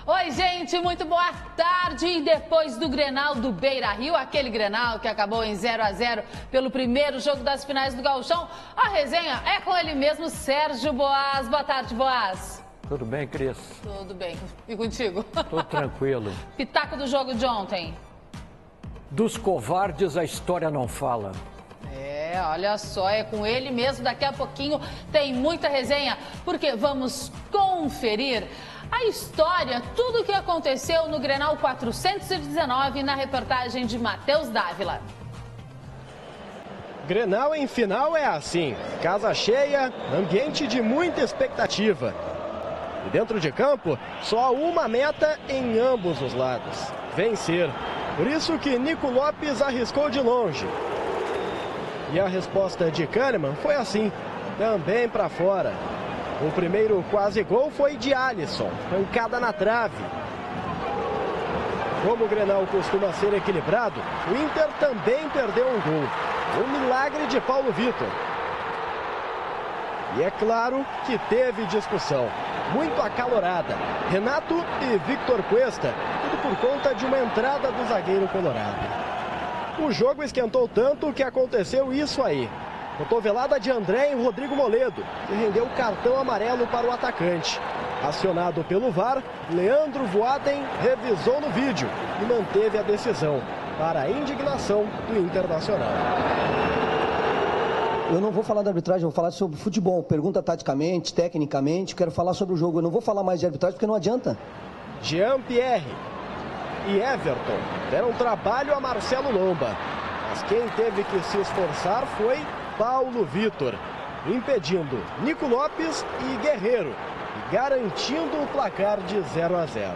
Oi, gente, muito boa tarde. E depois do Grenal do Beira-Rio, aquele Grenal que acabou em 0-0 pelo primeiro jogo das finais do Gauchão, a resenha é com ele mesmo, Sérgio Boas. Boa tarde, Boas. Tudo bem, Cris? Tudo bem. E contigo? Tudo tranquilo. Pitaco do jogo de ontem. Dos covardes a história não fala. Olha só, é com ele mesmo. Daqui a pouquinho tem muita resenha, porque vamos conferir a história, tudo o que aconteceu no Grenal 419 na reportagem de Matheus Dávila. Grenal em final é assim, casa cheia, ambiente de muita expectativa. E dentro de campo, só uma meta em ambos os lados, vencer. Por isso que Nico Lopes arriscou de longe. E a resposta de Kahneman foi assim, também para fora. O primeiro quase gol foi de Alisson, pancada na trave. Como o Grenal costuma ser equilibrado, o Inter também perdeu um gol. Um milagre de Paulo Vitor. E é claro que teve discussão, muito acalorada. Renato e Victor Cuesta, tudo por conta de uma entrada do zagueiro colorado. O jogo esquentou tanto que aconteceu isso aí. Cotovelada de André em Rodrigo Moledo, que rendeu cartão amarelo para o atacante. Acionado pelo VAR, Leandro Voaden revisou no vídeo e manteve a decisão, para a indignação do Internacional. Eu não vou falar da arbitragem, eu vou falar sobre futebol. Pergunta taticamente, tecnicamente, quero falar sobre o jogo. Eu não vou falar mais de arbitragem porque não adianta. Jean-Pierre e Everton deram trabalho a Marcelo Lomba. Mas quem teve que se esforçar foi Paulo Vitor, impedindo Nico Lopes e Guerreiro e garantindo o placar de 0-0.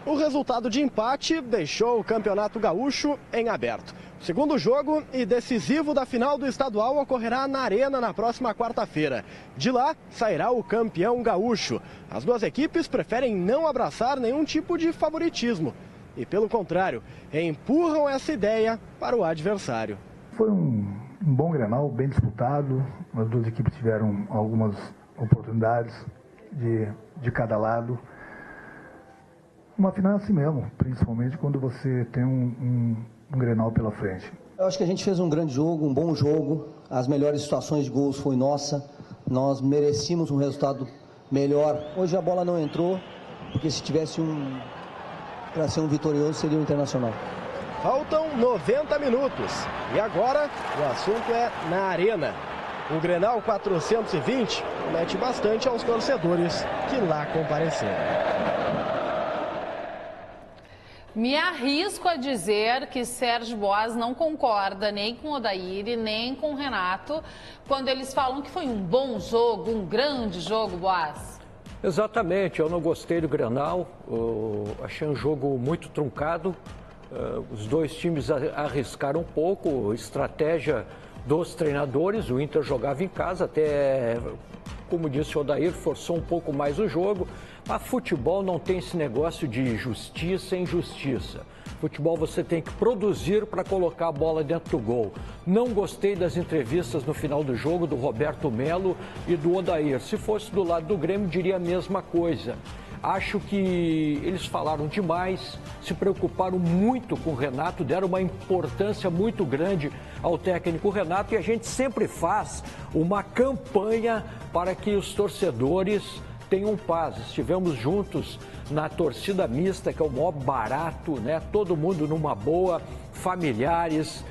O resultado de empate deixou o Campeonato Gaúcho em aberto. O segundo jogo e decisivo da final do estadual ocorrerá na Arena na próxima quarta-feira. De lá sairá o campeão gaúcho. As duas equipes preferem não abraçar nenhum tipo de favoritismo. E, pelo contrário, empurram essa ideia para o adversário. Foi um bom Grenal, bem disputado. As duas equipes tiveram algumas oportunidades de cada lado. Uma final é assim mesmo, principalmente quando você tem um Grenal pela frente. Eu acho que a gente fez um grande jogo, um bom jogo. As melhores situações de gols foi nossa. Nós merecíamos um resultado melhor. Hoje a bola não entrou, porque se tivesse para ser um vitorioso seria o Internacional. Faltam 90 minutos e agora o assunto é na Arena. O Grenal 420 promete bastante aos torcedores que lá compareceram. Me arrisco a dizer que Sérgio Boas não concorda nem com o Odair e nem com o Renato quando eles falam que foi um bom jogo, um grande jogo, Boas. Exatamente, eu não gostei do Grenal, achei um jogo muito truncado. Os dois times arriscaram um pouco, estratégia dos treinadores. O Inter jogava em casa, até, como disse o Odair, forçou um pouco mais o jogo. Mas futebol não tem esse negócio de justiça e injustiça. Futebol você tem que produzir para colocar a bola dentro do gol. Não gostei das entrevistas no final do jogo do Roberto Melo e do Odair. Se fosse do lado do Grêmio, diria a mesma coisa. Acho que eles falaram demais, se preocuparam muito com o Renato, deram uma importância muito grande ao técnico Renato e a gente sempre faz uma campanha para que os torcedores tenham paz. Estivemos juntos na torcida mista, que é o maior barato, né? Todo mundo numa boa, familiares,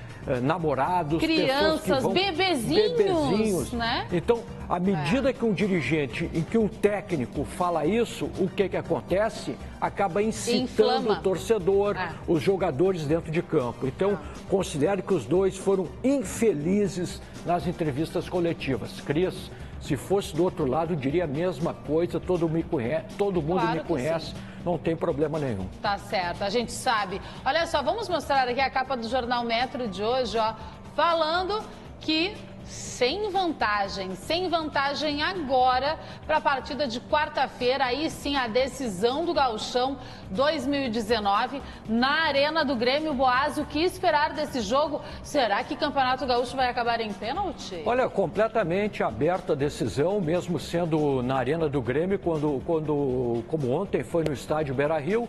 namorados, crianças, bebezinhos, né? Então, à medida que um dirigente, em que um técnico fala isso, o que acontece? Acaba incitando o torcedor, os jogadores dentro de campo. Então, considero que os dois foram infelizes nas entrevistas coletivas. Cris, se fosse do outro lado, diria a mesma coisa, todo mundo me conhece, não tem problema nenhum. Tá certo, a gente sabe. Olha só, vamos mostrar aqui a capa do Jornal Metro de hoje, ó, falando que sem vantagem agora para a partida de quarta-feira, aí sim a decisão do Gauchão 2019 na Arena do Grêmio. Boaz, o que esperar desse jogo? Será que o Campeonato Gaúcho vai acabar em pênalti? Olha, completamente aberta a decisão, mesmo sendo na Arena do Grêmio, como ontem foi no estádio Beira-Rio,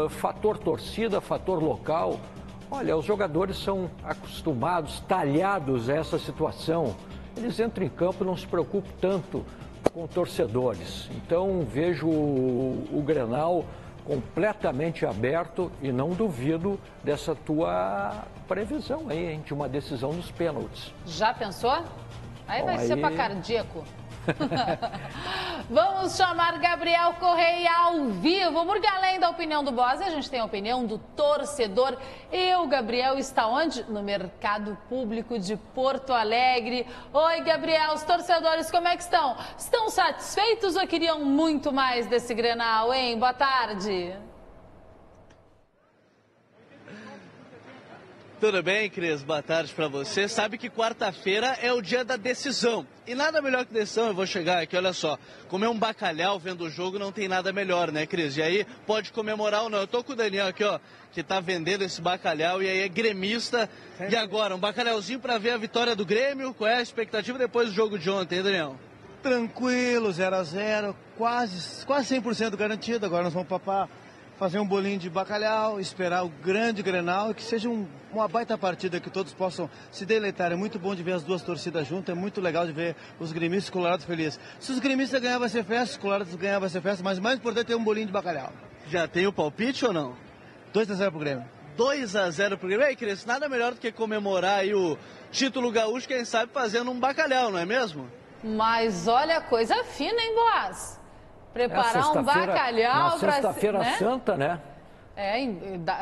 fator torcida, fator local. Olha, os jogadores são acostumados, talhados a essa situação. Eles entram em campo e não se preocupam tanto com torcedores. Então, vejo o Grenal completamente aberto e não duvido dessa tua previsão aí, hein, de uma decisão nos pênaltis. Já pensou? Aí vai ser para cardíaco. Vamos chamar Gabriel Correia ao vivo, porque além da opinião do Boaz, a gente tem a opinião do torcedor. E o Gabriel está onde? No Mercado Público de Porto Alegre. Oi, Gabriel, os torcedores como é que estão? Estão satisfeitos ou queriam muito mais desse Grenal, hein? Boa tarde. Tudo bem, Cris? Boa tarde para você. Sabe que quarta-feira é o dia da decisão. E nada melhor que decisão, eu vou chegar aqui, olha só. Comer um bacalhau vendo o jogo não tem nada melhor, né, Cris? E aí pode comemorar ou não. Eu tô com o Daniel aqui, ó, que tá vendendo esse bacalhau e aí é gremista. E agora, um bacalhauzinho para ver a vitória do Grêmio. Qual é a expectativa depois do jogo de ontem, hein, Daniel? Tranquilo, 0-0, quase 100% garantido. Agora nós vamos fazer um bolinho de bacalhau, esperar o grande Grenal e que seja uma baita partida, que todos possam se deleitar. É muito bom de ver as duas torcidas juntas, é muito legal de ver os gremistas e colorados felizes. Se os gremistas ganharem vai ser festa, os colorados ganharem vai ser festa, mas o mais importante é ter um bolinho de bacalhau. Já tem o palpite ou não? 2-0 pro Grêmio. 2-0 pro Grêmio. Ei, Cris, nada melhor do que comemorar aí o título gaúcho, quem sabe fazendo um bacalhau, não é mesmo? Mas olha, coisa fina, hein, Boaz? Preparar um bacalhau para... Sexta-feira Santa, né?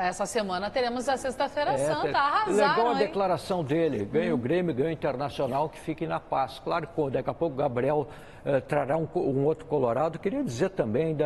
Essa semana teremos a Sexta-feira Santa, arrasaram, legal a hein? declaração dele, ganha o Grêmio, ganha o Internacional, que fiquem na paz. Claro que daqui a pouco o Gabriel trará um outro colorado. Queria dizer também,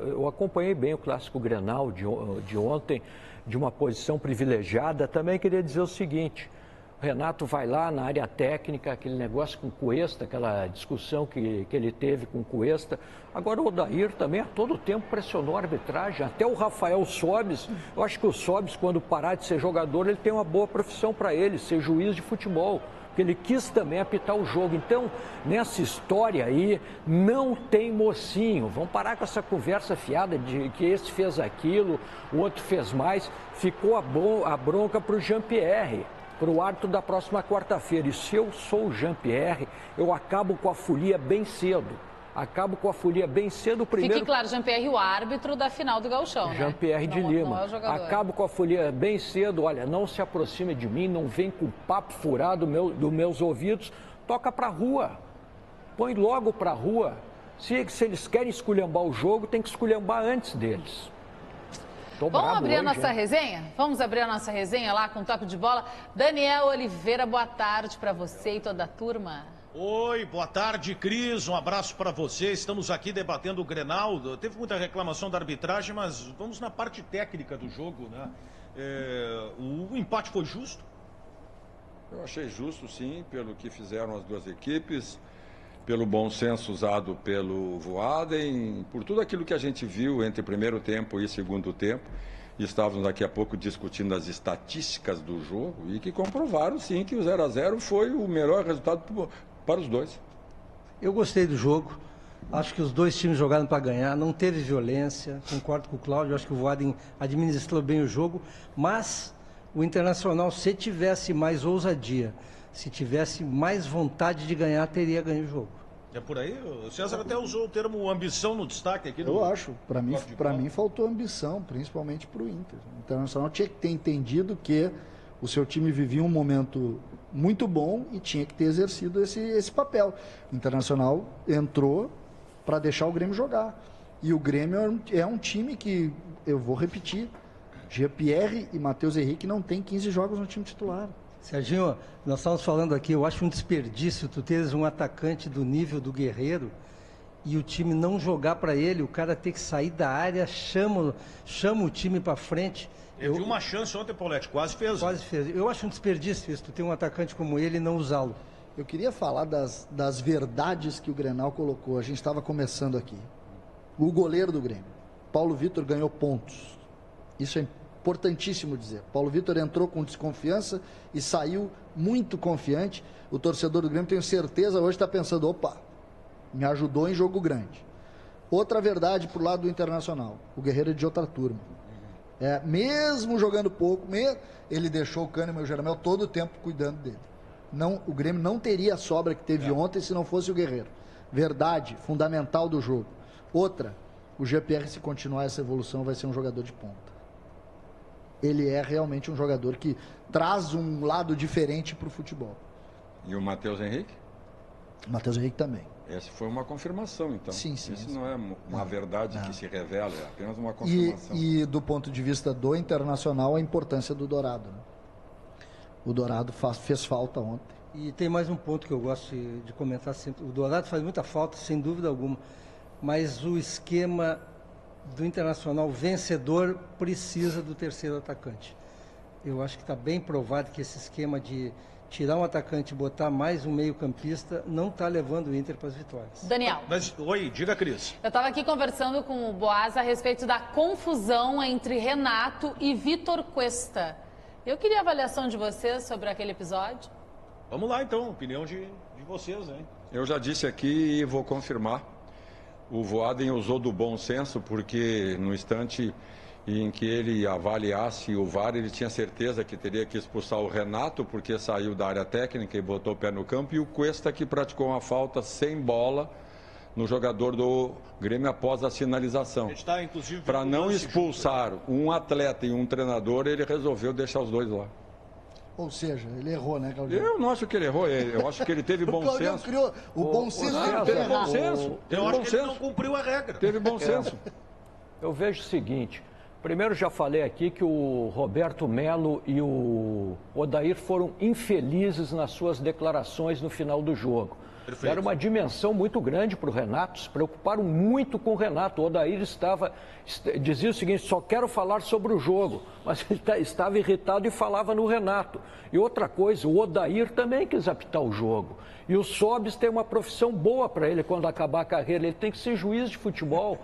eu acompanhei bem o Clássico Grenal de ontem, de uma posição privilegiada. Também queria dizer o seguinte... O Renato vai lá na área técnica, aquele negócio com o Cuesta, aquela discussão que ele teve com o Cuesta. Agora o Odair também a todo tempo pressionou a arbitragem, até o Rafael Sobis. Eu acho que o Sobis, quando parar de ser jogador, ele tem uma boa profissão para ele, ser juiz de futebol. Porque ele quis também apitar o jogo. Então, nessa história aí, não tem mocinho. Vamos parar com essa conversa fiada de que esse fez aquilo, o outro fez mais. Ficou a bronca para o Jean-Pierre, para o árbitro da próxima quarta-feira. E se eu sou o Jean-Pierre, eu acabo com a folia bem cedo. Primeiro... Fique claro, Jean-Pierre, o árbitro da final do Gauchão, né? Jean-Pierre de Lima. Não é o jogador. Acabo com a folia bem cedo. Olha, não se aproxime de mim, não vem com papo furado dos meus ouvidos. Toca pra rua. Põe logo pra rua. Se eles querem esculhambar o jogo, tem que esculhambar antes deles. Vamos abrir a nossa resenha? Vamos abrir a nossa resenha lá com um toque de bola. Daniel Oliveira, boa tarde para você e toda a turma. Oi, boa tarde, Cris. Um abraço para você. Estamos aqui debatendo o Grenal. Teve muita reclamação da arbitragem, mas vamos na parte técnica do jogo, né? O empate foi justo? Eu achei justo, sim, pelo que fizeram as duas equipes, pelo bom senso usado pelo Voaden, por tudo aquilo que a gente viu entre primeiro tempo e segundo tempo. Estávamos daqui a pouco discutindo as estatísticas do jogo e que comprovaram, sim, que o 0-0 foi o melhor resultado para os dois. Eu gostei do jogo. Acho que os dois times jogaram para ganhar, não teve violência. Concordo com o Cláudio, acho que o Voaden administrou bem o jogo, mas o Internacional, se tivesse mais ousadia, se tivesse mais vontade de ganhar, teria ganho o jogo. É por aí? O César até usou o termo ambição no destaque aqui. Eu acho. Para mim faltou ambição, principalmente para o Inter. O Internacional tinha que ter entendido que o seu time vivia um momento muito bom e tinha que ter exercido esse papel. O Internacional entrou para deixar o Grêmio jogar. E o Grêmio é um time que, eu vou repetir, Jean-Pierre e Matheus Henrique não tem 15 jogos no time titular. Serginho, nós estávamos falando aqui, eu acho um desperdício tu teres um atacante do nível do Guerreiro e o time não jogar para ele, o cara ter que sair da área, chama o time para frente. Teve uma chance ontem, Paulete, quase fez. Eu acho um desperdício isso, tu ter um atacante como ele e não usá-lo. Eu queria falar das verdades que o Grenal colocou. A gente estava começando aqui. O goleiro do Grêmio, Paulo Vitor, ganhou pontos. Isso é importantíssimo dizer. Paulo Vitor entrou com desconfiança e saiu muito confiante. O torcedor do Grêmio, tenho certeza, hoje está pensando, opa, me ajudou em jogo grande. Outra verdade para o lado do Internacional. O Guerreiro é de outra turma. Mesmo jogando pouco, ele deixou o Kahneman e o Jeromel todo o tempo cuidando dele. Não, o Grêmio não teria a sobra que teve ontem se não fosse o Guerreiro. Verdade, fundamental do jogo. Outra, o GPR, se continuar essa evolução, vai ser um jogador de ponta. Ele é realmente um jogador que traz um lado diferente para o futebol. E o Matheus Henrique? O Matheus Henrique também. Essa foi uma confirmação, então. Sim. Isso não é uma verdade que se revela, é apenas uma confirmação. E do ponto de vista do Internacional, a importância do Dourado, né? O Dourado fez falta ontem. E tem mais um ponto que eu gosto de comentar sempre. O Dourado faz muita falta, sem dúvida alguma. Mas o esquema do Internacional vencedor precisa do terceiro atacante. Eu acho que está bem provado que esse esquema de tirar um atacante e botar mais um meio-campista não está levando o Inter para as vitórias. Daniel. Oi, diga, Cris. Eu estava aqui conversando com o Boaz a respeito da confusão entre Renato e Vitor Cuesta. Eu queria a avaliação de vocês sobre aquele episódio. Vamos lá, então. Opinião de vocês, hein? Eu já disse aqui e vou confirmar. O Voaden usou do bom senso, porque no instante em que ele avaliasse o VAR, ele tinha certeza que teria que expulsar o Renato, porque saiu da área técnica e botou o pé no campo, e o Cuesta, que praticou uma falta sem bola no jogador do Grêmio após a sinalização. Para não expulsar um atleta e um treinador, ele resolveu deixar os dois lá. Ou seja, ele errou, né, Claudio? Eu não acho que ele errou, eu acho que ele teve bom senso. O Claudio criou o bom senso. Teve bom senso. Eu acho que ele não cumpriu a regra. Teve bom senso. Eu vejo o seguinte, primeiro já falei aqui que o Roberto Melo e o Odair foram infelizes nas suas declarações no final do jogo. Perfeito. Era uma dimensão muito grande para o Renato, se preocuparam muito com o Renato. O Odair dizia o seguinte, só quero falar sobre o jogo, mas ele estava irritado e falava no Renato. E outra coisa, o Odair também quis apitar o jogo. E o Sobis tem uma profissão boa para ele quando acabar a carreira, ele tem que ser juiz de futebol.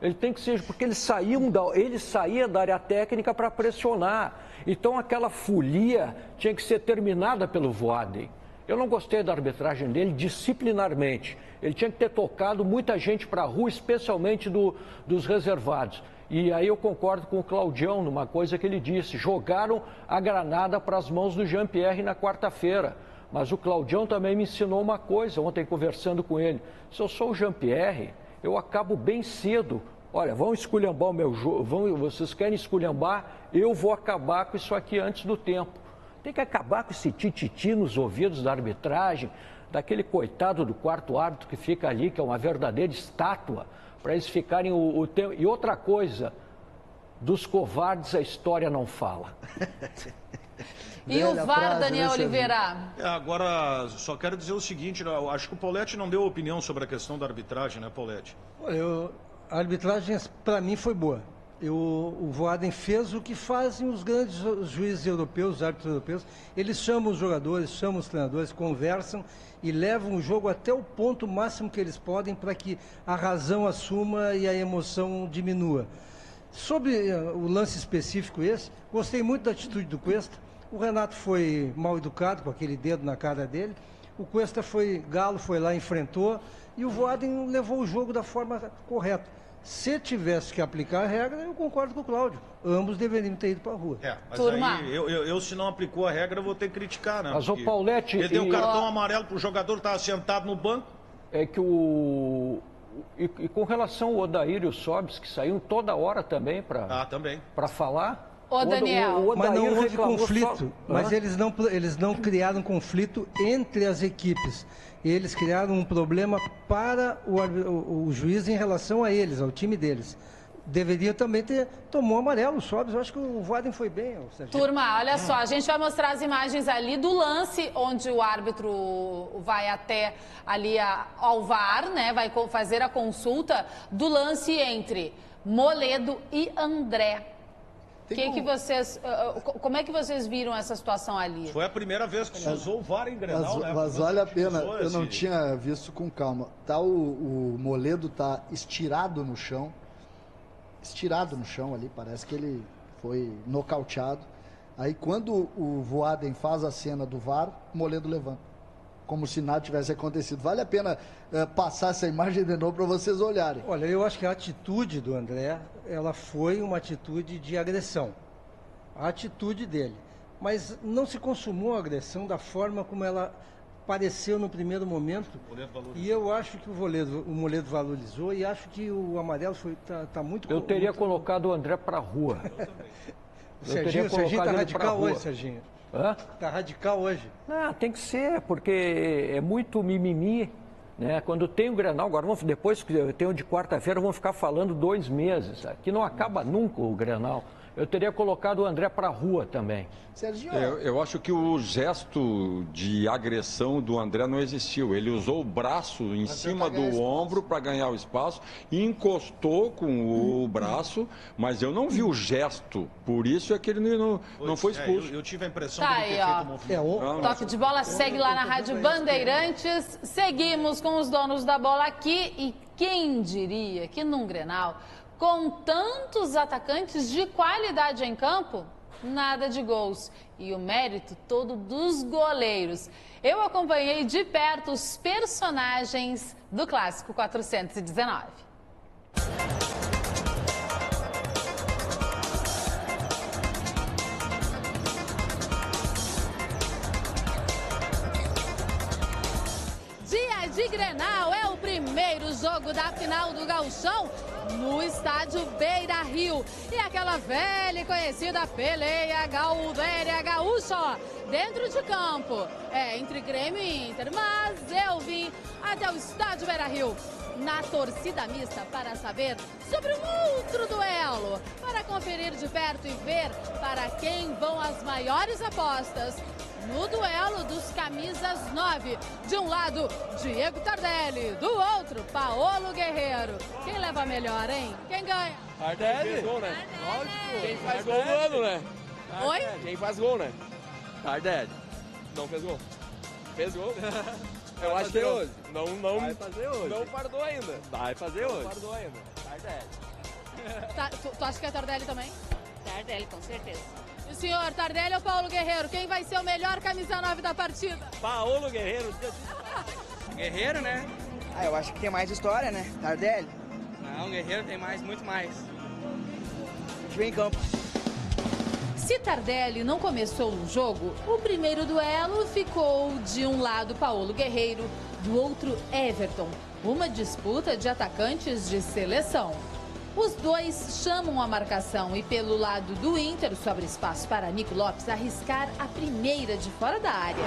Ele tem que ser, porque ele saía da área técnica para pressionar. Então aquela folia tinha que ser terminada pelo Voaden. Eu não gostei da arbitragem dele disciplinarmente. Ele tinha que ter tocado muita gente para a rua, especialmente dos reservados. E aí eu concordo com o Claudião numa coisa que ele disse. Jogaram a granada para as mãos do Jean-Pierre na quarta-feira. Mas o Claudião também me ensinou uma coisa, ontem conversando com ele. Se eu sou o Jean-Pierre, eu acabo bem cedo. Olha, vão esculhambar o meu jogo, vocês querem esculhambar, eu vou acabar com isso aqui antes do tempo. Tem que acabar com esse tititi nos ouvidos da arbitragem, daquele coitado do quarto árbitro que fica ali, que é uma verdadeira estátua, para eles ficarem o tempo. E outra coisa, dos covardes a história não fala. E o VAR, Daniel Oliveira? Agora, só quero dizer o seguinte, acho que o Pauletti não deu opinião sobre a questão da arbitragem, né, Pauletti? A arbitragem, para mim, foi boa. O Voaden fez o que fazem os grandes juízes europeus, os árbitros europeus. Eles chamam os jogadores, chamam os treinadores, conversam e levam o jogo até o ponto máximo que eles podem para que a razão assuma e a emoção diminua. Sobre o lance específico esse, gostei muito da atitude do Cuesta. O Renato foi mal educado, com aquele dedo na cara dele. O Cuesta foi galo, foi lá, enfrentou. E o Voaden levou o jogo da forma correta. Se tivesse que aplicar a regra, eu concordo com o Cláudio. Ambos deveriam ter ido para a rua. Mas aí, eu se não aplicou a regra, vou ter que criticar, né? Mas o Pauletti... Ele deu cartão amarelo para o jogador que estava sentado no banco. É que E com relação ao Odair e o Sobis, que saíram toda hora também para falar... Ô, Daniel... Mas não houve conflito. Mas eles não criaram conflito entre as equipes. Eles criaram um problema para o juiz em relação a eles, ao time deles. Deveria também tomou amarelo o Sobis. Eu acho que o Voaden foi bem. Turma, olha só, a gente vai mostrar as imagens ali do lance, onde o árbitro vai até ali ao VAR, né? Vai fazer a consulta do lance entre Moledo e André. Como é que vocês viram essa situação ali? Foi a primeira vez que se usou o VAR em Grenal, né? Mas vale a pena, eu não tinha visto com calma. Tá, o Moledo tá estirado no chão ali, parece que ele foi nocauteado. Aí quando o Voaden faz a cena do VAR, o Moledo levanta, como se nada tivesse acontecido. Vale a pena passar essa imagem de novo para vocês olharem. Olha, eu acho que a atitude do André, ela foi uma atitude de agressão. A atitude dele. Mas não se consumou a agressão da forma como ela pareceu no primeiro momento. E eu acho que o Moledo valorizou e acho que o amarelo tá muito... Eu teria colocado o André para a rua. O Serginho tá radical hoje, Serginho. Hã? Tá radical hoje. Não, tem que ser, porque é muito mimimi, né? Quando tem o Grenal, agora depois que tem o de quarta-feira, vão ficar falando 2 meses. Aqui não acaba nunca o Grenal. Eu teria colocado o André para a rua também. Serginho. Eu acho que o gesto de agressão do André não existiu. Ele usou o braço em cima do ombro para ganhar o espaço, encostou com o braço, mas eu não vi o gesto. Por isso é que ele não foi expulso. Eu tive a impressão Tá de ele ter feito um movimento. Toque de bola segue lá na Rádio Bandeirantes. Seguimos com os donos da bola aqui. E quem diria que num Grenal, com tantos atacantes de qualidade em campo, nada de gols. E o mérito todo dos goleiros. Eu acompanhei de perto os personagens do Clássico 419. Dia de Grenal é o primeiro jogo da final do Gauchão no estádio Beira-Rio. E aquela velha e conhecida peleia Gaudéria Gaúcha dentro de campo. Entre Grêmio e Inter, mas eu vim até o estádio Beira-Rio na torcida mista para saber sobre um outro duelo, para conferir de perto e ver para quem vão as maiores apostas. No duelo dos camisas 9. De um lado, Diego Tardelli. Do outro, Paolo Guerreiro. Quem leva melhor, hein? Quem ganha? Tardelli. Quem faz gol no ano, né? Oi? Quem faz gol, né? Tardelli. Não fez gol. Fez gol. Eu acho que hoje. Não vai fazer hoje. Não fardou ainda. Vai fazer hoje. Não fardou ainda. Tardelli. Tu acha que é Tardelli também? Tardelli, com certeza. E o senhor, Tardelli ou Paulo Guerreiro? Quem vai ser o melhor camisa 9 da partida? Paulo Guerreiro. Guerreiro, né? Eu acho que tem mais história, né? Tardelli. Não, Guerreiro tem mais, muito mais. A gente vem em campo. Se Tardelli não começou no jogo, o primeiro duelo ficou de um lado Paolo Guerreiro, do outro Everton. Uma disputa de atacantes de seleção. Os dois chamam a marcação e pelo lado do Inter sobra espaço para Nico Lopes arriscar a primeira de fora da área.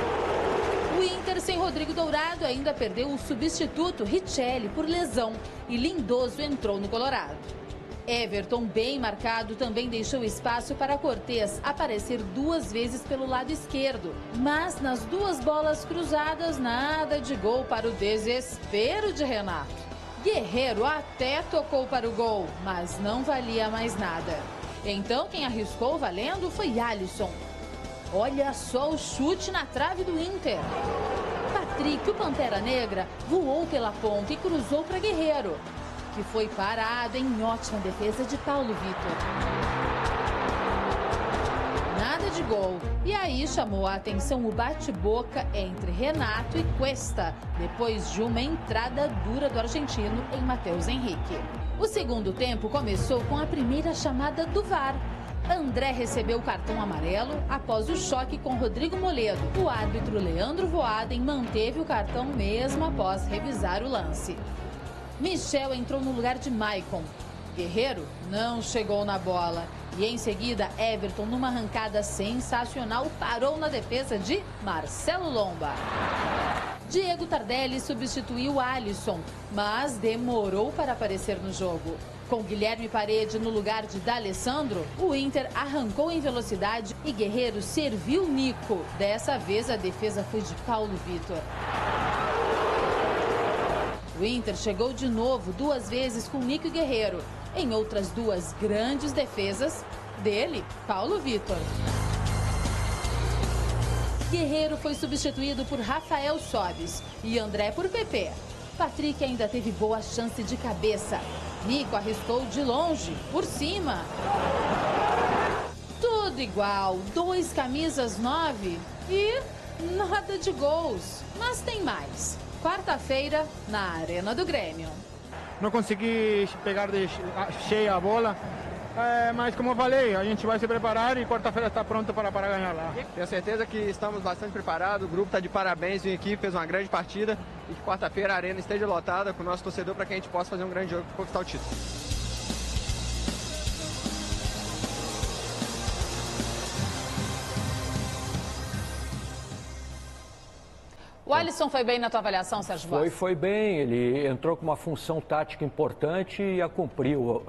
O Inter sem Rodrigo Dourado ainda perdeu o substituto Richelli por lesão e Lindoso entrou no Colorado. Everton, bem marcado, também deixou espaço para Cortez aparecer 2 vezes pelo lado esquerdo. Mas nas 2 bolas cruzadas, nada de gol para o desespero de Renato. Guerreiro até tocou para o gol, mas não valia mais nada. Então quem arriscou valendo foi Alisson. Olha só o chute na trave do Inter. Patrick, o Pantera Negra, voou pela ponta e cruzou para Guerreiro, que foi parado em ótima defesa de Paulo Vitor. Nada de gol. E aí chamou a atenção o bate-boca entre Renato e Cuesta, depois de uma entrada dura do argentino em Matheus Henrique. O segundo tempo começou com a primeira chamada do VAR. André recebeu o cartão amarelo após o choque com Rodrigo Moledo. O árbitro Leandro Voaden manteve o cartão mesmo após revisar o lance. Michel entrou no lugar de Maicon. Guerreiro não chegou na bola. E em seguida, Everton, numa arrancada sensacional, parou na defesa de Marcelo Lomba. Diego Tardelli substituiu Alisson, mas demorou para aparecer no jogo. Com Guilherme Parede no lugar de D'Alessandro, o Inter arrancou em velocidade e Guerreiro serviu Nico. Dessa vez, a defesa foi de Paulo Vitor. O Inter chegou de novo 2 vezes com Nico e Guerreiro. Em outras 2 grandes defesas, dele, Paulo Vitor. Guerreiro foi substituído por Rafael Sobis e André por PP. Patrick ainda teve boa chance de cabeça. Nico arriscou de longe, por cima. Tudo igual, 2 camisas 9 e nada de gols. Mas tem mais. Quarta-feira, na Arena do Grêmio. Não consegui pegar cheia a bola, mas como eu falei, a gente vai se preparar e quarta-feira está pronto para ganhar lá. Tenho certeza que estamos bastante preparados, o grupo está de parabéns, vim aqui, fez uma grande partida e que quarta-feira a Arena esteja lotada com o nosso torcedor para que a gente possa fazer um grande jogo e conquistar o título. O Alisson foi bem na tua avaliação, Sérgio Boas? Foi bem. Ele entrou com uma função tática importante e a cumpriu.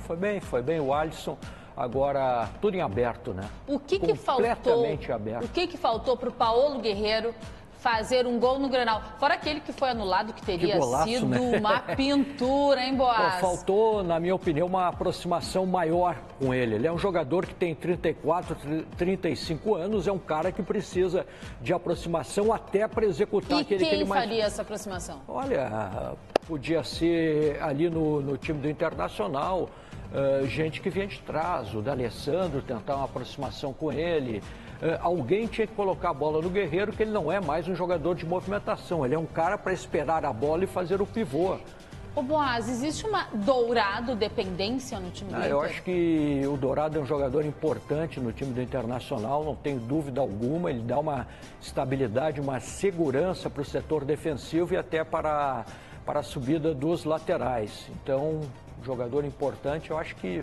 Foi bem o Alisson. Agora, tudo em aberto, né? O que faltou? Completamente aberto. O que faltou para o Paulo Guerreiro fazer um gol no Grenal? Fora aquele que foi anulado, que teria sido uma pintura, hein, Boas? Faltou, na minha opinião, uma aproximação maior com ele. Ele é um jogador que tem 34, 35 anos, é um cara que precisa de aproximação até para executar aquele que ele mais... E quem faria essa aproximação? Olha, podia ser ali no time do Internacional, gente que vinha de trás, o D'Alessandro, tentar uma aproximação com ele. Alguém tinha que colocar a bola no Guerreiro, que ele não é mais um jogador de movimentação, ele é um cara para esperar a bola e fazer o pivô. Ô Boas, existe uma Dourado dependência no time do Inter? Eu acho que o Dourado é um jogador importante no time do Internacional, não tenho dúvida alguma, ele dá uma estabilidade, uma segurança para o setor defensivo e até para a subida dos laterais. Então, jogador importante, eu acho que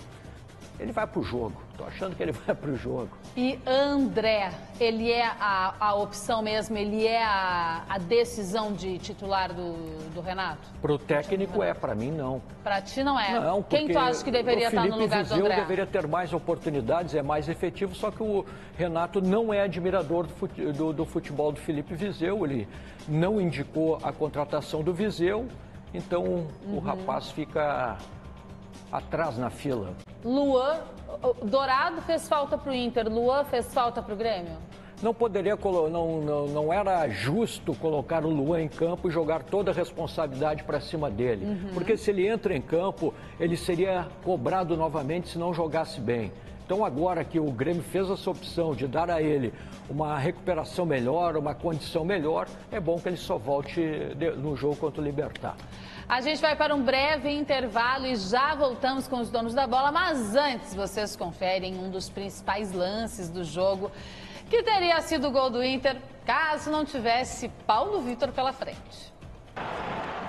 ele vai para o jogo. Estou achando que ele vai para o jogo. E André, ele é a opção mesmo? Ele é a decisão de titular do Renato? Para o técnico para mim não. Para ti não é? Não, quem tu acha que deveria estar no lugar do André? O deveria ter mais oportunidades, é mais efetivo, só que o Renato não é admirador do futebol do Felipe Vizeu. Ele não indicou a contratação do Vizeu, então o rapaz fica atrás na fila. Luan, Dourado fez falta para o Inter, Luan fez falta para o Grêmio? Não poderia, não era justo colocar o Luan em campo e jogar toda a responsabilidade para cima dele. Porque se ele entra em campo, ele seria cobrado novamente se não jogasse bem. Então agora que o Grêmio fez essa opção de dar a ele uma recuperação melhor, uma condição melhor, é bom que ele só volte no jogo contra o Libertad. A gente vai para um breve intervalo e já voltamos com os donos da bola, mas antes vocês conferem um dos principais lances do jogo, que teria sido o gol do Inter, caso não tivesse Paulo Vitor pela frente.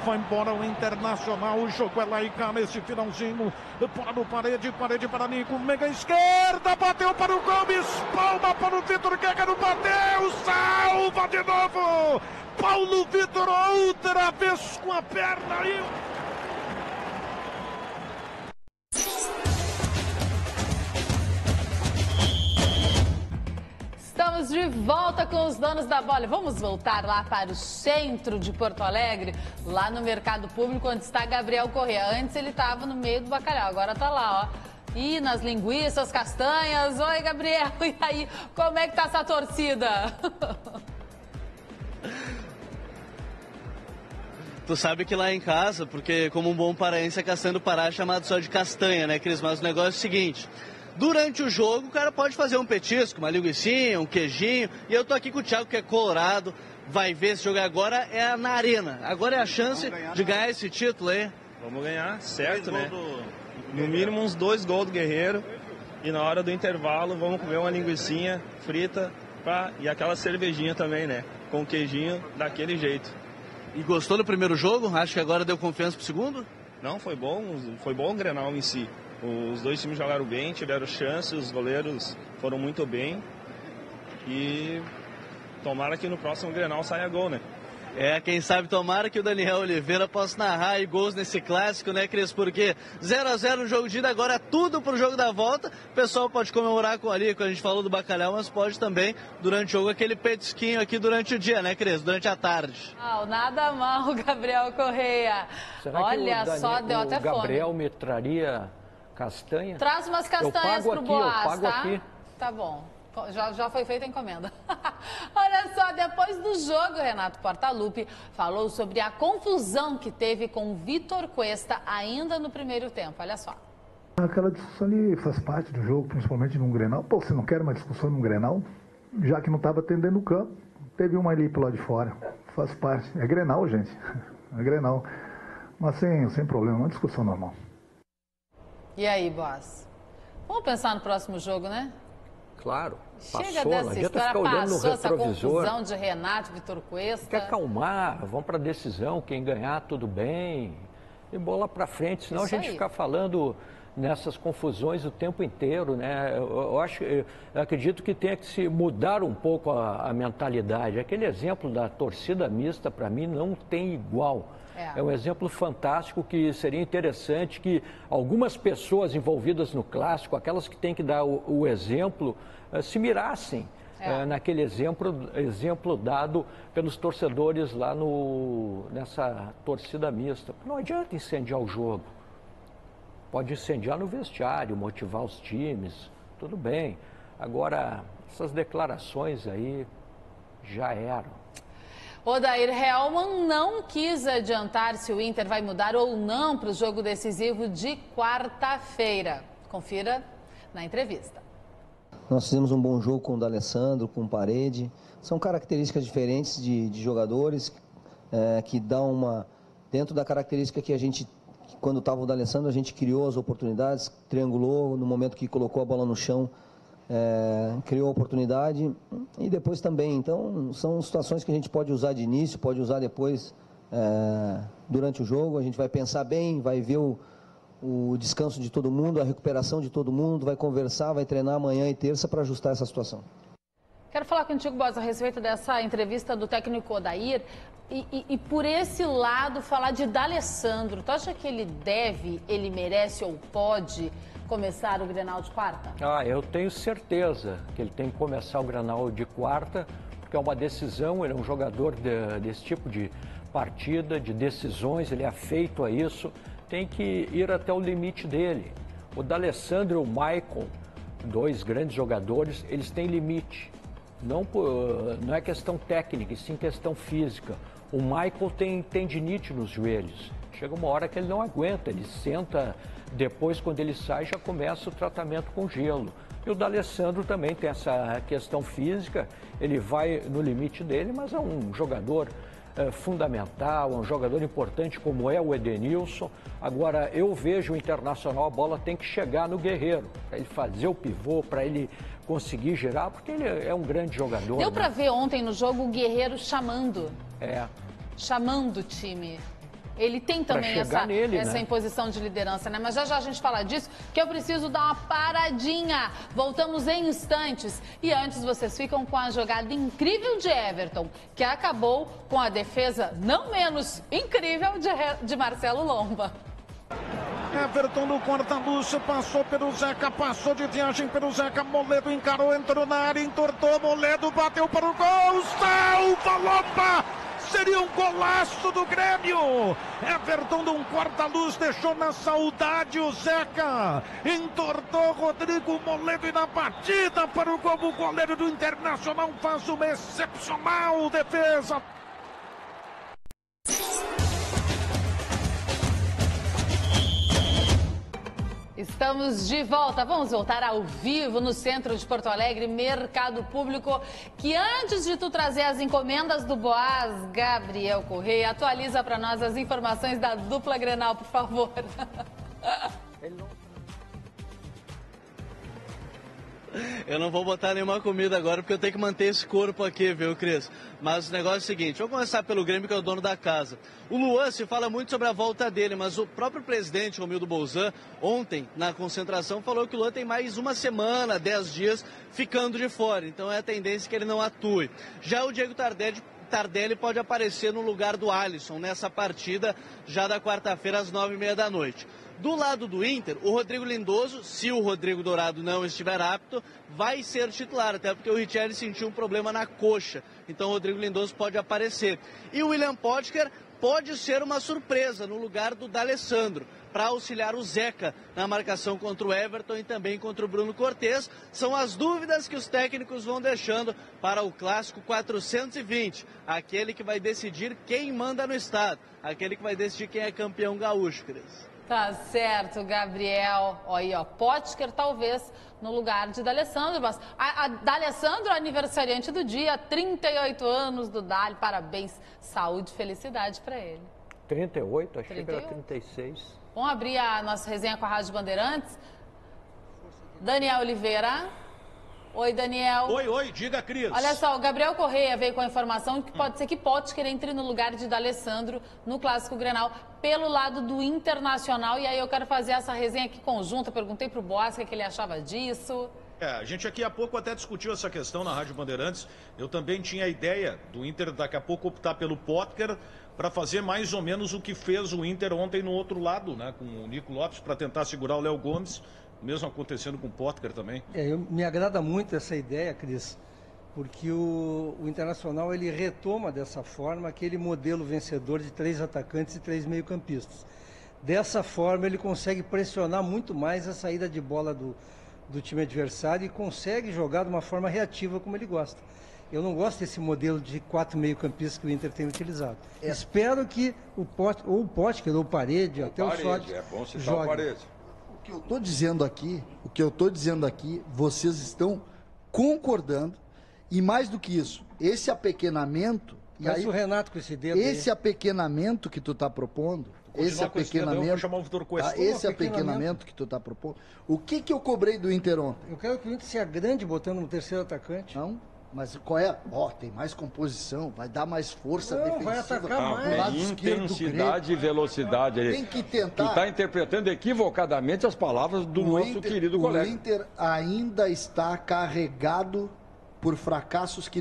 Vai embora o Internacional, o jogo é lá e cá nesse finalzinho, para no parede para Nico, mega esquerda, bateu para o Gomes, palma para o Vitor, que não bateu, salva de novo, Paulo Vitor outra vez com a perna aí. Estamos de volta com os donos da bola. Vamos voltar lá para o centro de Porto Alegre, lá no Mercado Público, onde está Gabriel Correa. Antes ele estava no meio do bacalhau, agora está lá, ó. E nas linguiças, castanhas. Oi, Gabriel, e aí, como é que tá essa torcida? Tu sabe que lá em casa, porque como um bom paraense, a castanha do Pará é chamado só de castanha, né, Cris? Mas o negócio é o seguinte: durante o jogo, o cara pode fazer um petisco, uma linguicinha, um queijinho. E eu tô aqui com o Thiago, que é colorado, vai ver esse jogo agora, é na Arena. Agora é a chance de ganhar esse título aí. Vamos ganhar, certo, né? No mínimo uns 2 gols do Guerreiro. E na hora do intervalo, vamos comer uma linguicinha frita e aquela cervejinha também, né? Com queijinho, daquele jeito. E gostou do primeiro jogo? Acho que agora deu confiança pro segundo? Não, foi bom o Grenal em si. Os dois times jogaram bem, tiveram chance, os goleiros foram muito bem. E tomara que no próximo Grenal saia gol, né? Quem sabe tomara que o Daniel Oliveira possa narrar aí gols nesse clássico, né, Cris? Porque 0-0 no jogo de ida, agora é tudo pro jogo da volta. O pessoal pode comemorar com ali, quando a gente falou do bacalhau, mas pode também, durante o jogo, aquele petisquinho aqui durante o dia, né, Cris? Durante a tarde. Nada mal, Gabriel Correa. Será Olha que só, deu até fome. O Gabriel me traria Castanha? Traz umas castanhas pro Boaz, eu pago tá? Aqui. Tá bom. Já foi feita a encomenda. Olha só, depois do jogo, Renato Portaluppi falou sobre a confusão que teve com o Vitor Cuesta ainda no primeiro tempo. Olha só. Aquela discussão ali faz parte do jogo, principalmente num Grenal. Pô, você não quer uma discussão num Grenal? Já que não estava atendendo o campo, teve uma ali pro lado de fora. Faz parte. É Grenal, gente. É Grenal. Mas sem problema, uma discussão normal. E aí, Boaz? Vamos pensar no próximo jogo, né? Claro, Chega passou, dessa não adianta história, ficar olhando no passou essa retrovisor. confusão de Renato, Vitor Cuesta. Tem que acalmar, vamos para a decisão, quem ganhar tudo bem, e bola para frente, senão Isso a gente aí. fica falando nessas confusões o tempo inteiro, né? Eu acredito que tenha que se mudar um pouco a mentalidade. Aquele exemplo da torcida mista, para mim, não tem igual. É um exemplo fantástico que seria interessante que algumas pessoas envolvidas no clássico, aquelas que têm que dar o exemplo, se mirassem naquele exemplo dado pelos torcedores lá nessa torcida mista. Não adianta incendiar o jogo. Pode incendiar no vestiário, motivar os times, tudo bem. Agora, essas declarações aí já eram. Odair Hellmann não quis adiantar se o Inter vai mudar ou não para o jogo decisivo de quarta-feira. Confira na entrevista. Nós fizemos um bom jogo com o D'Alessandro, com o Parede. São características diferentes de jogadores que dão uma... Dentro da característica que a gente, quando estava o D'Alessandro, a gente criou as oportunidades, triangulou no momento que colocou a bola no chão. Criou a oportunidade e depois também. Então, são situações que a gente pode usar de início, pode usar depois durante o jogo. A gente vai pensar bem, vai ver o descanso de todo mundo, a recuperação de todo mundo, vai conversar, vai treinar amanhã e terça para ajustar essa situação. Quero falar contigo, Boaz, a respeito dessa entrevista do técnico Odair e por esse lado falar de D'Alessandro. Tu acha que ele merece ou pode começar o Grenal de quarta? Eu tenho certeza que ele tem que começar o Grenal de quarta, porque é uma decisão, ele é um jogador desse tipo de partida, de decisões, ele é afeito a isso, tem que ir até o limite dele. O D'Alessandro e o Maicon, dois grandes jogadores, eles têm limite. Não é questão técnica, e sim questão física. O Maicon tem tendinite nos joelhos. Chega uma hora que ele não aguenta, ele senta, depois quando ele sai já começa o tratamento com gelo. E o D'Alessandro também tem essa questão física, ele vai no limite dele, mas é um jogador fundamental, um jogador importante como é o Edenilson. Agora, eu vejo o Internacional, a bola tem que chegar no Guerreiro, para ele fazer o pivô, para ele conseguir girar, porque ele é um grande jogador. Deu para ver ontem no jogo o Guerreiro chamando o time. Ele tem também essa imposição de liderança, né? Mas já a gente fala disso, que eu preciso dar uma paradinha. Voltamos em instantes. E antes vocês ficam com a jogada incrível de Everton, que acabou com a defesa não menos incrível de Marcelo Lomba. Everton no corta-luz, passou pelo Zeca, passou de viagem pelo Zeca, Moledo encarou, entrou na área, entortou, Moledo bateu para o gol, salva Lomba! Seria um golaço do Grêmio. Everton de um corta-luz deixou na saudade o Zeca. Entortou Rodrigo Moledo e na batida para o gol. O goleiro do Internacional faz uma excepcional defesa. Estamos de volta, vamos voltar ao vivo no centro de Porto Alegre, Mercado Público, que antes de tu trazer as encomendas do Boaz, Gabriel Correia, atualiza para nós as informações da dupla Grenal, por favor. Eu não vou botar nenhuma comida agora, porque eu tenho que manter esse corpo aqui, viu, Cris? Mas o negócio é o seguinte, vamos começar pelo Grêmio, que é o dono da casa. O Luan se fala muito sobre a volta dele, mas o próprio presidente, Romildo Bolzan, ontem, na concentração, falou que o Luan tem mais uma semana, 10 dias, ficando de fora. Então é a tendência que ele não atue. Já o Diego Tardelli pode aparecer no lugar do Alisson nessa partida, já da quarta-feira, às 9h30 da noite. Do lado do Inter, o Rodrigo Lindoso, se o Rodrigo Dourado não estiver apto, vai ser titular, até porque o Richelli sentiu um problema na coxa. Então o Rodrigo Lindoso pode aparecer. E o William Potker pode ser uma surpresa no lugar do D'Alessandro, para auxiliar o Zeca na marcação contra o Everton e também contra o Bruno Cortes. São as dúvidas que os técnicos vão deixando para o Clássico 420, aquele que vai decidir quem manda no estado, aquele que vai decidir quem é campeão gaúcho, Cris. Tá certo, Gabriel. Aí, ó, Potker talvez no lugar de D'Alessandro. Mas a D'Alessandro, aniversariante do dia, 38 anos do Dali. Parabéns, saúde e felicidade para ele. 38? Achei que era 36. Vamos abrir a nossa resenha com a Rádio Bandeirantes. Daniel Oliveira. Oi, Daniel. Oi, diga, Cris. Olha só, o Gabriel Correia veio com a informação que pode ser que Potker entre no lugar de D'Alessandro no Clássico Grenal pelo lado do Internacional. E aí eu quero fazer essa resenha aqui conjunta. Perguntei pro Bosca o que ele achava disso. A gente aqui há pouco até discutiu essa questão na Rádio Bandeirantes. Eu também tinha a ideia do Inter daqui a pouco optar pelo Potker para fazer mais ou menos o que fez o Inter ontem no outro lado, né? Com o Nico Lopes para tentar segurar o Léo Gomes. Mesmo acontecendo com o Potker também. Me agrada muito essa ideia, Cris, porque o Internacional ele retoma dessa forma aquele modelo vencedor de 3 atacantes e 3 meio-campistas. Dessa forma ele consegue pressionar muito mais a saída de bola do time adversário e consegue jogar de uma forma reativa como ele gosta. Eu não gosto desse modelo de 4 meio-campistas que o Inter tem utilizado. Espero que o Potker ou o Parede, até o Sódio, é bom citar jogue. o Parede. O que eu estou dizendo aqui, vocês estão concordando, e mais do que isso, esse apequenamento... Mas o Renato com esse dedo esse apequenamento que tu está propondo, esse apequenamento que tu está propondo, o que eu cobrei do Inter ontem? Eu quero que o Inter se agrande botando no terceiro atacante. Não, mas qual é? Tem mais composição, vai dar mais força defensiva. Vai atacar mais. Intensidade e velocidade. Tem que tentar. Tu está interpretando equivocadamente as palavras do nosso querido colega. O Inter ainda está carregado por fracassos que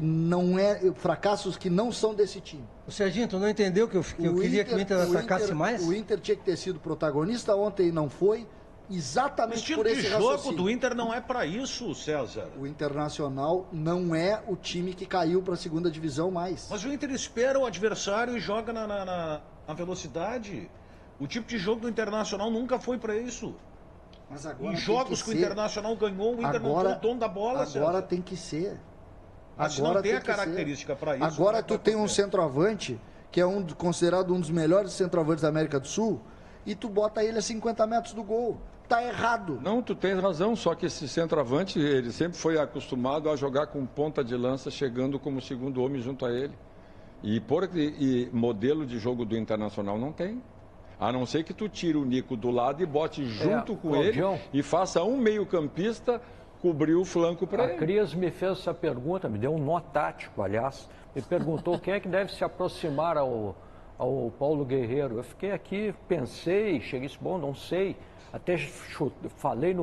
não são desse time. O Serginho, tu não entendeu que eu queria que o Inter atacasse mais? O Inter tinha que ter sido protagonista ontem e não foi. Exatamente por esse raciocínio. O estilo de jogo do Inter não é para isso, César. O Internacional não é o time que caiu para a segunda divisão mais. Mas o Inter espera o adversário e joga na velocidade. O tipo de jogo do Internacional nunca foi para isso. Mas agora em jogos que o Internacional ganhou, o Inter não tem o dono da bola, César. Agora tem que ser. Mas não tem a característica para isso. Agora tu tem um centroavante, que é considerado um dos melhores centroavantes da América do Sul, e tu bota ele a 50 metros do gol. Tá errado. Não, tu tens razão, só que esse centroavante, ele sempre foi acostumado a jogar com ponta de lança, chegando como segundo homem junto a ele. E modelo de jogo do Internacional não tem. A não ser que tu tire o Nico do lado e bote junto com ele e faça um meio-campista cobrir o flanco para ele. A Cris me fez essa pergunta, me deu um nó tático, aliás. Me perguntou quem é que deve se aproximar ao Paulo Guerreiro. Eu fiquei aqui, pensei, cheguei e bom, não sei. Até falei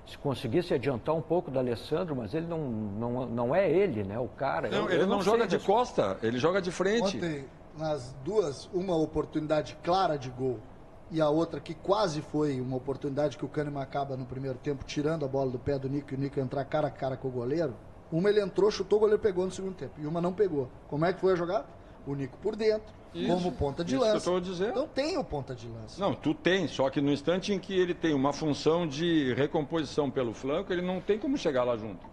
se conseguisse adiantar um pouco do Alessandro, mas ele não é ele, né? O cara. Não, ele não joga de costa, ele joga de frente. Ontem, nas duas, uma oportunidade clara de gol e a outra que quase foi uma oportunidade que o Kahneman acaba no primeiro tempo, tirando a bola do pé do Nico e o Nico entrar cara a cara com o goleiro. Uma ele entrou, chutou, o goleiro pegou no segundo tempo. E uma não pegou. Como é que foi a jogada? O Nico por dentro, como ponta de lança. Que eu tô dizendo. Então tem o ponta de lança. Não, tu tem, só que no instante em que ele tem uma função de recomposição pelo flanco, ele não tem como chegar lá junto.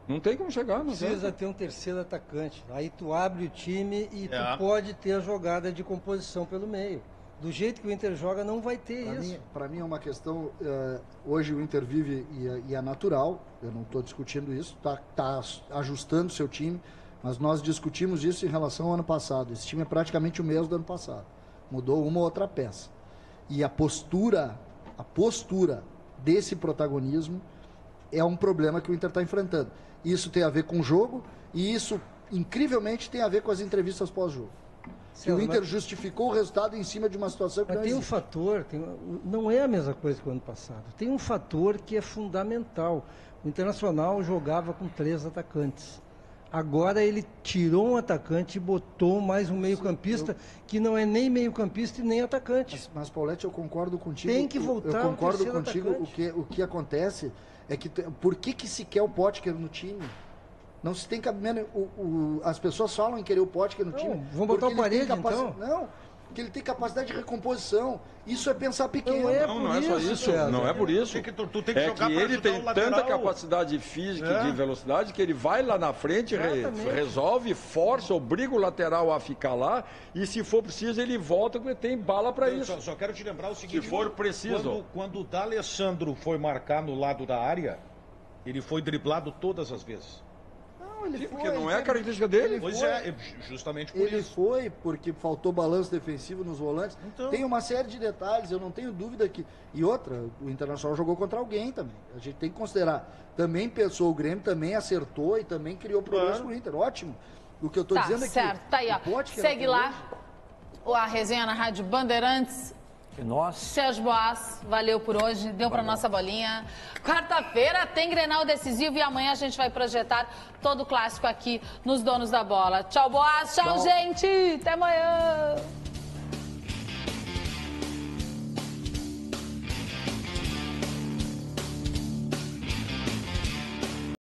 Não tem como chegar. Não precisa ter um terceiro atacante. Aí tu abre o time e tu pode ter a jogada de composição pelo meio. Do jeito que o Inter joga, não vai ter isso. Para mim é uma questão... hoje o Inter vive e é natural, eu não estou discutindo isso, tá ajustando seu time, mas nós discutimos isso em relação ao ano passado. Esse time é praticamente o mesmo do ano passado. Mudou uma ou outra peça. E a postura desse protagonismo é um problema que o Inter está enfrentando. Isso tem a ver com o jogo e isso, incrivelmente, tem a ver com as entrevistas pós-jogo. Que o Inter justificou o resultado em cima de uma situação que mas não tem existe. Um fator, não é a mesma coisa que o ano passado. Tem um fator que é fundamental. O Internacional jogava com 3 atacantes. Agora ele tirou um atacante e botou mais um meio-campista que não é nem meio-campista e nem atacante. Mas Paulete, eu concordo contigo. Tem que voltar. Eu concordo contigo. O que acontece é que por que se quer o Potker no time? Não se tem cabimento. As pessoas falam em querer o Potker no time. Vamos botar o Parede, então? Não, porque ele tem capacidade de recomposição. Isso é pensar pequeno. Não é só isso. Não é por isso. Tu tem que jogar que ele tem tanta capacidade física e de velocidade que ele vai lá na frente, resolve, força, obriga o lateral a ficar lá e, se for preciso, ele volta porque tem bala para isso. Só quero te lembrar o seguinte: se for preciso. Quando o D'Alessandro foi marcar no lado da área, ele foi driblado todas as vezes. Porque não é a característica dele. Pois é, justamente por isso. Ele foi porque faltou balanço defensivo nos volantes. Então... Tem uma série de detalhes, eu não tenho dúvida que... E outra, o Internacional jogou contra alguém também. A gente tem que considerar. Também pensou o Grêmio, também acertou e também criou problemas pro Inter. Ótimo. O que eu tô dizendo é que... Tá aí, ó. Segue lá a resenha na Rádio Bandeirantes. Nossa. Sérgio Boas, valeu por hoje, deu para nossa bolinha. Quarta-feira tem Grenal decisivo e amanhã a gente vai projetar todo o clássico aqui nos Donos da Bola. Tchau, Boas, tchau, gente, até amanhã.